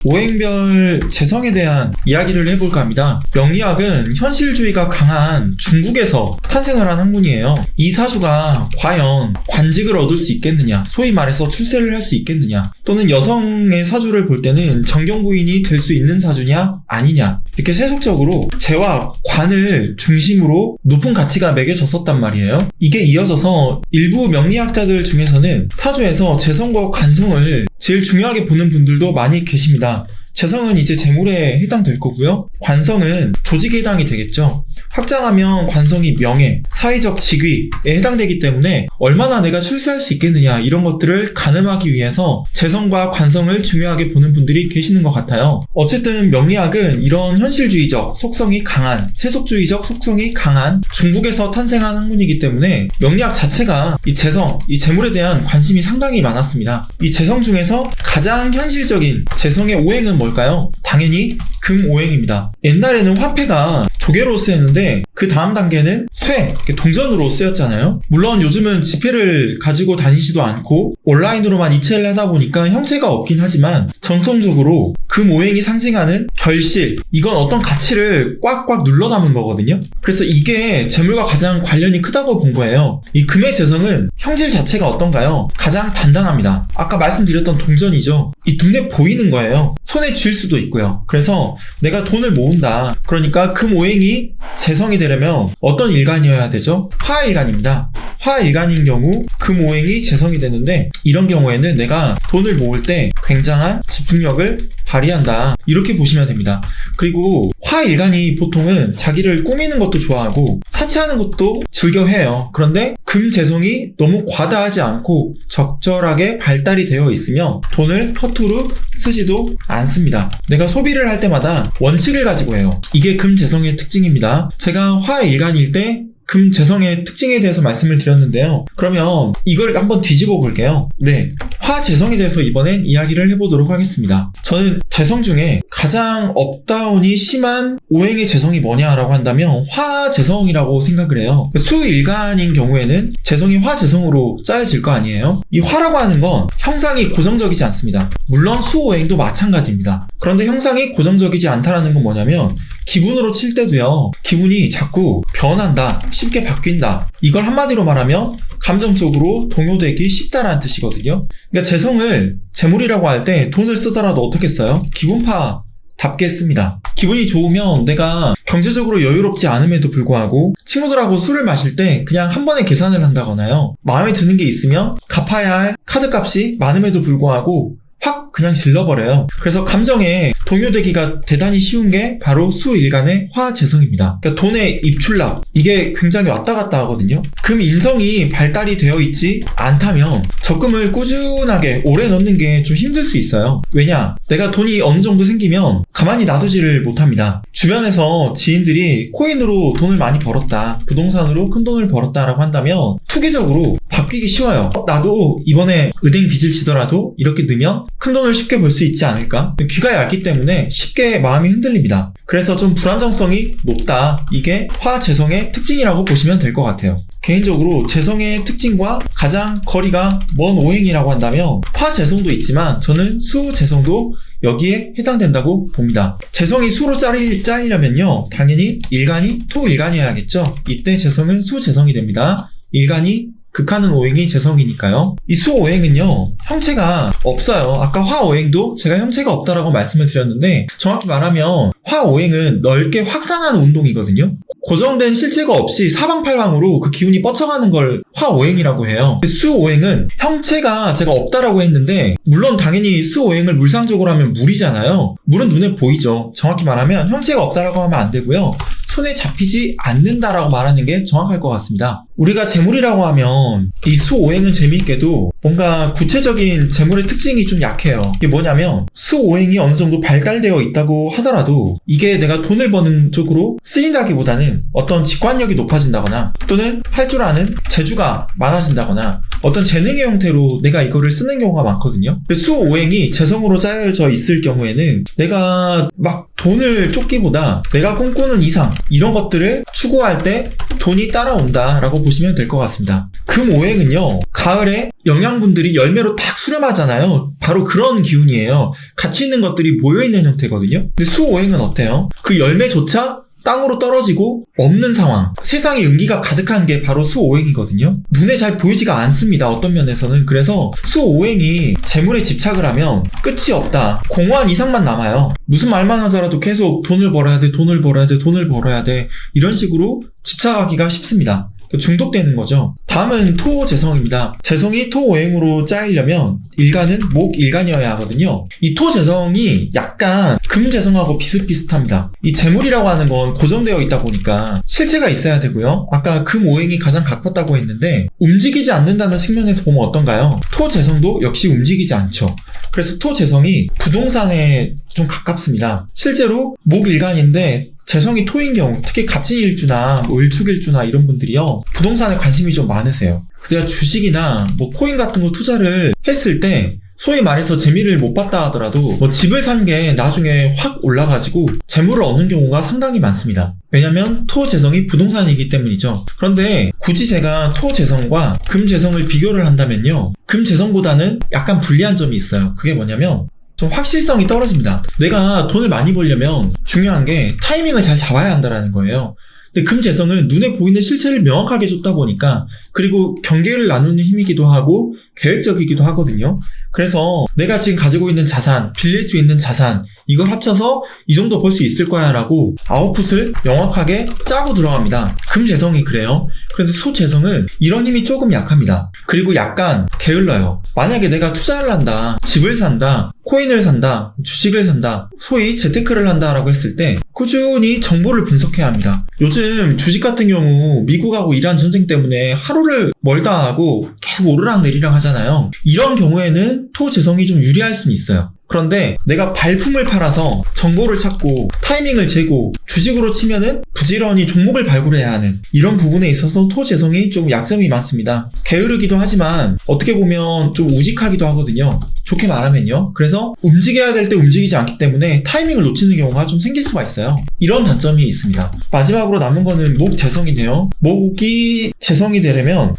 오행별 재성에 대한 이야기를 해볼까 합니다. 명리학은 현실주의가 강한 중국에서 탄생을 한 학문이에요. 이 사주가 과연 관직을 얻을 수 있겠느냐, 소위 말해서 출세를 할 수 있겠느냐, 또는 여성의 사주를 볼 때는 정경부인이 될 수 있는 사주냐 아니냐, 이렇게 세속적으로 재와 관을 중심으로 높은 가치가 매겨졌었단 말이에요. 이게 이어져서 일부 명리학자들 중에서는 사주에서 재성과 관성을 제일 중요하게 보는 분들도 많이 계십니다. 재성은 이제 재물에 해당될 거고요. 관성은 조직에 해당이 되겠죠. 확장하면 관성이 명예, 사회적 직위에 해당되기 때문에 얼마나 내가 출세할 수 있겠느냐, 이런 것들을 가늠하기 위해서 재성과 관성을 중요하게 보는 분들이 계시는 것 같아요. 어쨌든 명리학은 이런 현실주의적 속성이 강한, 세속주의적 속성이 강한 중국에서 탄생한 학문이기 때문에 명리학 자체가 이 재성, 이 재물에 대한 관심이 상당히 많았습니다. 이 재성 중에서 가장 현실적인 재성의 오행은 뭘까요? 당연히 금오행입니다. 옛날에는 화폐가 조개로 쓰였는데 그 다음 단계는 쇠, 동전으로 쓰였잖아요. 물론 요즘은 지폐를 가지고 다니지도 않고 온라인으로만 이체를 하다 보니까 형체가 없긴 하지만 전통적으로 금오행이 상징하는 결실, 이건 어떤 가치를 꽉꽉 눌러 담은 거거든요. 그래서 이게 재물과 가장 관련이 크다고 본 거예요. 이 금의 재성은 형질 자체가 어떤가요? 가장 단단합니다. 아까 말씀드렸던 동전이죠. 이 눈에 보이는 거예요. 손에 쥘 수도 있고요. 그래서 내가 돈을 모은다, 그러니까 금오행이 재성이 되려면 어떤 일간이어야 되죠? 화일간입니다. 화일간인 경우 금오행이 재성이 되는데, 이런 경우에는 내가 돈을 모을 때 굉장한 집중력을 발휘한다, 이렇게 보시면 됩니다. 그리고 화일간이 보통은 자기를 꾸미는 것도 좋아하고 사치하는 것도 즐겨해요. 그런데 금재성이 너무 과다하지 않고 적절하게 발달이 되어 있으며 돈을 허투루 쓰지도 않습니다. 내가 소비를 할 때마다 원칙을 가지고 해요. 이게 금재성의 특징입니다. 제가 화일간일 때 금재성의 특징에 대해서 말씀을 드렸는데요. 그러면 이걸 한번 뒤집어 볼게요. 네, 화재성에 대해서 이번엔 이야기를 해보도록 하겠습니다. 저는 재성 중에 가장 업다운이 심한 오행의 재성이 뭐냐라고 한다면 화재성이라고 생각을 해요. 수일간인 경우에는 재성이 화재성으로 짜여질 거 아니에요. 이 화라고 하는 건 형상이 고정적이지 않습니다. 물론 수오행도 마찬가지입니다. 그런데 형상이 고정적이지 않다라는 건 뭐냐면 기분으로 칠 때도요, 기분이 자꾸 변한다, 쉽게 바뀐다, 이걸 한마디로 말하면 감정적으로 동요되기 쉽다라는 뜻이거든요. 그러니까 재성을 재물이라고 할 때 돈을 쓰더라도 어떻게 써요? 기분파답게 씁니다. 기분이 좋으면 내가 경제적으로 여유롭지 않음에도 불구하고 친구들하고 술을 마실 때 그냥 한 번에 계산을 한다거나요, 마음에 드는 게 있으면 갚아야 할 카드값이 많음에도 불구하고 확 그냥 질러버려요. 그래서 감정에 동요되기가 대단히 쉬운 게 바로 수일간의 화재성입니다. 그러니까 돈의 입출납, 이게 굉장히 왔다 갔다 하거든요. 금인성이 발달이 되어 있지 않다면 적금을 꾸준하게 오래 넣는 게 좀 힘들 수 있어요. 왜냐? 내가 돈이 어느 정도 생기면 가만히 놔두지를 못합니다. 주변에서 지인들이 코인으로 돈을 많이 벌었다, 부동산으로 큰 돈을 벌었다라고 한다면 투기적으로 바뀌기 쉬워요. 나도 이번에 은행 빚을 지더라도 이렇게 넣으면 큰 돈을 쉽게 벌 수 있지 않을까? 귀가 얇기 때문에 쉽게 마음이 흔들립니다. 그래서 좀 불안정성이 높다, 이게 화재성의 특징이라고 보시면 될 것 같아요. 개인적으로 재성의 특징과 가장 거리가 먼 오행이라고 한다면 화재성도 있지만 저는 수재성도 여기에 해당된다고 봅니다. 재성이 수로 짜이려면요, 당연히 일간이 토일간이어야겠죠. 이때 재성은 수재성이 됩니다. 일간이 극하는 오행이 재성이니까요. 이 수오행은요, 형체가 없어요. 아까 화오행도 제가 형체가 없다라고 말씀을 드렸는데, 정확히 말하면 화오행은 넓게 확산하는 운동이거든요. 고정된 실체가 없이 사방팔방으로 그 기운이 뻗쳐가는 걸 화오행이라고 해요. 수오행은 형체가 제가 없다라고 했는데, 물론 당연히 수오행을 물상적으로 하면 물이잖아요. 물은 눈에 보이죠. 정확히 말하면 형체가 없다라고 하면 안 되고요, 손에 잡히지 않는다라고 말하는 게 정확할 것 같습니다. 우리가 재물이라고 하면 이 수오행은 재미있게도 뭔가 구체적인 재물의 특징이 좀 약해요. 이게 뭐냐면 수오행이 어느 정도 발달되어 있다고 하더라도 이게 내가 돈을 버는 쪽으로 쓰인다기보다는 어떤 직관력이 높아진다거나 또는 할 줄 아는 재주가 많아진다거나 어떤 재능의 형태로 내가 이거를 쓰는 경우가 많거든요. 수오행이 재성으로 짜여져 있을 경우에는 내가 막 돈을 쫓기보다 내가 꿈꾸는 이상, 이런 것들을 추구할 때 돈이 따라온다라고 보시면 될 것 같습니다. 금오행은요, 가을에 영양분들이 열매로 딱 수렴하잖아요. 바로 그런 기운이에요. 같이 있는 것들이 모여있는 형태거든요. 근데 수오행은 어때요? 그 열매조차 땅으로 떨어지고 없는 상황. 세상에 음기가 가득한 게 바로 수오행이거든요. 눈에 잘 보이지가 않습니다. 어떤 면에서는. 그래서 수오행이 재물에 집착을 하면 끝이 없다. 공허한 이상만 남아요. 무슨 말만 하더라도 계속 돈을 벌어야 돼, 돈을 벌어야 돼, 돈을 벌어야 돼. 이런 식으로 집착하기가 쉽습니다. 중독되는 거죠. 다음은 토재성입니다. 재성이 토오행으로 짜이려면 일간은 목일간이어야 하거든요. 이 토재성이 약간 금재성하고 비슷비슷합니다. 이 재물이라고 하는 건 고정되어 있다 보니까 실체가 있어야 되고요. 아까 금오행이 가장 가깝다고 했는데 움직이지 않는다는 측면에서 보면 어떤가요? 토재성도 역시 움직이지 않죠. 그래서 토재성이 부동산에 좀 가깝습니다. 실제로 목일간인데 재성이 토인 경우, 특히 갑진일주나 일축일주나 이런 분들이요, 부동산에 관심이 좀 많으세요. 그래야 주식이나 코인 같은 거 투자를 했을 때 소위 말해서 재미를 못 봤다 하더라도 집을 산 게 나중에 확 올라가지고 재물을 얻는 경우가 상당히 많습니다. 왜냐면 토재성이 부동산이기 때문이죠. 그런데 굳이 제가 토재성과 금재성을 비교를 한다면요, 금재성보다는 약간 불리한 점이 있어요. 그게 뭐냐면 좀 확실성이 떨어집니다. 내가 돈을 많이 벌려면 중요한 게 타이밍을 잘 잡아야 한다는 거예요. 근데 금재성은 눈에 보이는 실체를 명확하게 줬다 보니까, 그리고 경계를 나누는 힘이기도 하고 계획적이기도 하거든요. 그래서 내가 지금 가지고 있는 자산, 빌릴 수 있는 자산, 이걸 합쳐서 이 정도 벌 수 있을 거야 라고 아웃풋을 명확하게 짜고 들어갑니다. 금재성이 그래요. 그런데 소재성은 이런 힘이 조금 약합니다. 그리고 약간 게을러요. 만약에 내가 투자를 한다, 집을 산다, 코인을 산다, 주식을 산다, 소위 재테크를 한다라고 했을 때 꾸준히 정보를 분석해야 합니다. 요즘 주식 같은 경우 미국하고 이란 전쟁 때문에 하루를 멀다 하고 계속 오르락 내리락 하잖아요. 이런 경우에는 토재성이 좀 유리할 수는 있어요. 그런데 내가 발품을 팔아서 정보를 찾고 타이밍을 재고 주식으로 치면은 부지런히 종목을 발굴해야 하는 이런 부분에 있어서 토재성이 좀 약점이 많습니다. 게으르기도 하지만 어떻게 보면 좀 우직하기도 하거든요. 좋게 말하면요. 그래서 움직여야 될 때 움직이지 않기 때문에 타이밍을 놓치는 경우가 좀 생길 수가 있어요. 이런 단점이 있습니다. 마지막으로 남은 거는 목재성이네요. 목이 재성이 되려면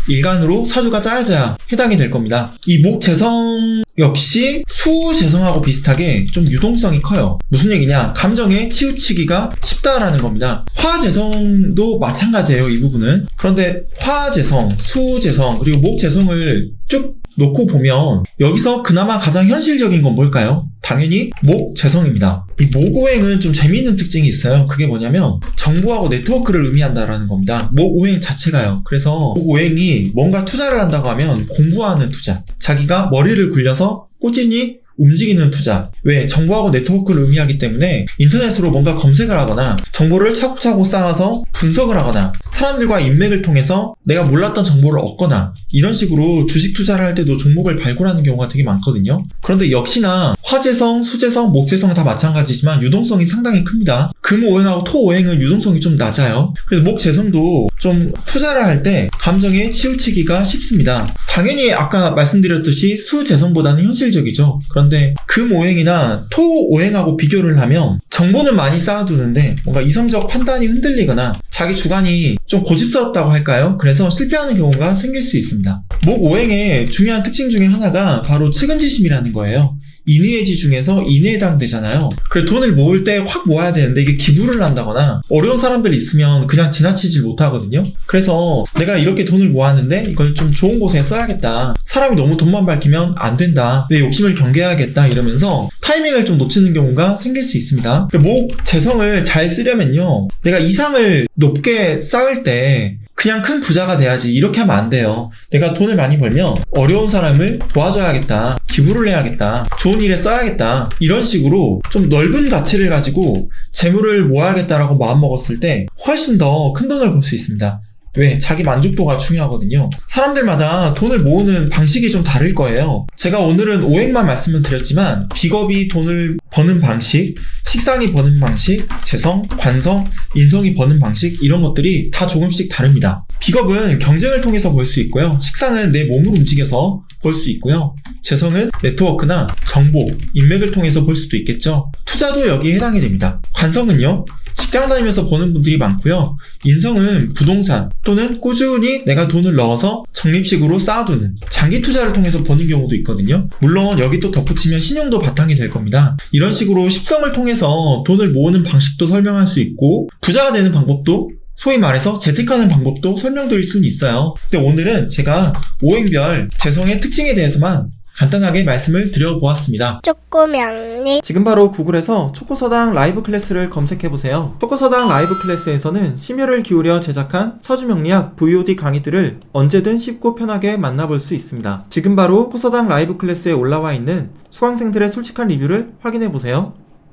일간으로 사주가 짜여져야 해당이 될 겁니다. 이 목재성 역시 수재성하고 비슷하게 좀 유동성이 커요. 무슨 얘기냐? 감정에 치우치기가 쉽다라는 겁니다. 화재성도 마찬가지예요, 이 부분은. 그런데 화재성, 수재성, 그리고 목재성을 쭉 놓고 보면 여기서 그나마 가장 현실적인 건 뭘까요? 당연히 목재성입니다. 이 목오행은 좀 재미있는 특징이 있어요. 그게 뭐냐면 정보하고 네트워크를 의미한다라는 겁니다. 목오행 자체가요. 그래서 목오행이 뭔가 투자를 한다고 하면 공부하는 투자, 자기가 머리를 굴려서 꾸준히 움직이는 투자. 왜? 정보하고 네트워크를 의미하기 때문에 인터넷으로 뭔가 검색을 하거나 정보를 차곡차곡 쌓아서 분석을 하거나 사람들과 인맥을 통해서 내가 몰랐던 정보를 얻거나 이런 식으로 주식 투자를 할 때도 종목을 발굴하는 경우가 되게 많거든요. 그런데 역시나 화재성, 수재성, 목재성 다 마찬가지지만 유동성이 상당히 큽니다. 금오행하고 토오행은 유동성이 좀 낮아요. 그래서 목재성도 좀 투자를 할 때 감정에 치우치기가 쉽습니다. 당연히 아까 말씀드렸듯이 수재성보다는 현실적이죠. 그런데 금오행이나 토오행하고 비교를 하면 정보는 많이 쌓아두는데 뭔가 이성적 판단이 흔들리거나 자기 주관이 좀 고집스럽다고 할까요? 그래서 실패하는 경우가 생길 수 있습니다. 목오행의 중요한 특징 중에 하나가 바로 측은지심이라는 거예요. 인의해지 중에서 인해당되잖아요. 그래 돈을 모을 때 확 모아야 되는데 이게 기부를 한다거나 어려운 사람들 있으면 그냥 지나치질 못하거든요. 그래서 내가 이렇게 돈을 모았는데 이걸 좀 좋은 곳에 써야겠다. 사람이 너무 돈만 밝히면 안 된다. 내 욕심을 경계해야겠다 이러면서 타이밍을 좀 놓치는 경우가 생길 수 있습니다. 목 재성을 잘 쓰려면요, 내가 이상을 높게 쌓을 때 그냥 큰 부자가 돼야지 이렇게 하면 안 돼요. 내가 돈을 많이 벌면 어려운 사람을 도와줘야겠다, 기부를 해야겠다, 좋은 일에 써야겠다, 이런 식으로 좀 넓은 가치를 가지고 재물을 모아야겠다라고 마음먹었을 때 훨씬 더 큰 돈을 벌 수 있습니다. 왜? 자기 만족도가 중요하거든요. 사람들마다 돈을 모으는 방식이 좀 다를 거예요. 제가 오늘은 오행만 말씀을 드렸지만 비겁이 돈을 버는 방식, 식상이 버는 방식, 재성, 관성, 인성이 버는 방식, 이런 것들이 다 조금씩 다릅니다. 비겁은 경쟁을 통해서 벌 수 있고요. 식상은 내 몸을 움직여서 벌 수 있고요. 재성은 네트워크나 정보, 인맥을 통해서 벌 수도 있겠죠. 투자도 여기에 해당이 됩니다. 관성은요, 직장 다니면서 버는 분들이 많고요. 인성은 부동산 또는 꾸준히 내가 돈을 넣어서 적립식으로 쌓아두는 장기 투자를 통해서 버는 경우도 있거든요. 물론 여기 또 덧붙이면 신용도 바탕이 될 겁니다. 이런 식으로 십성을 통해서 돈을 모으는 방식도 설명할 수 있고 부자가 되는 방법도 소위 말해서 재테크하는 방법도 설명드릴 수는 있어요. 근데 오늘은 제가 오행별 재성의 특징에 대해서만 간단하게 말씀을 드려보았습니다. 쪼꼬명리 지금 바로 구글에서 초코서당 라이브 클래스를 검색해보세요. 초코서당 라이브 클래스에서는 심혈을 기울여 제작한 서주명리학 VOD 강의들을 언제든 쉽고 편하게 만나볼 수 있습니다. 지금 바로 초코서당 라이브 클래스에 올라와 있는 수강생들의 솔직한 리뷰를 확인해보세요.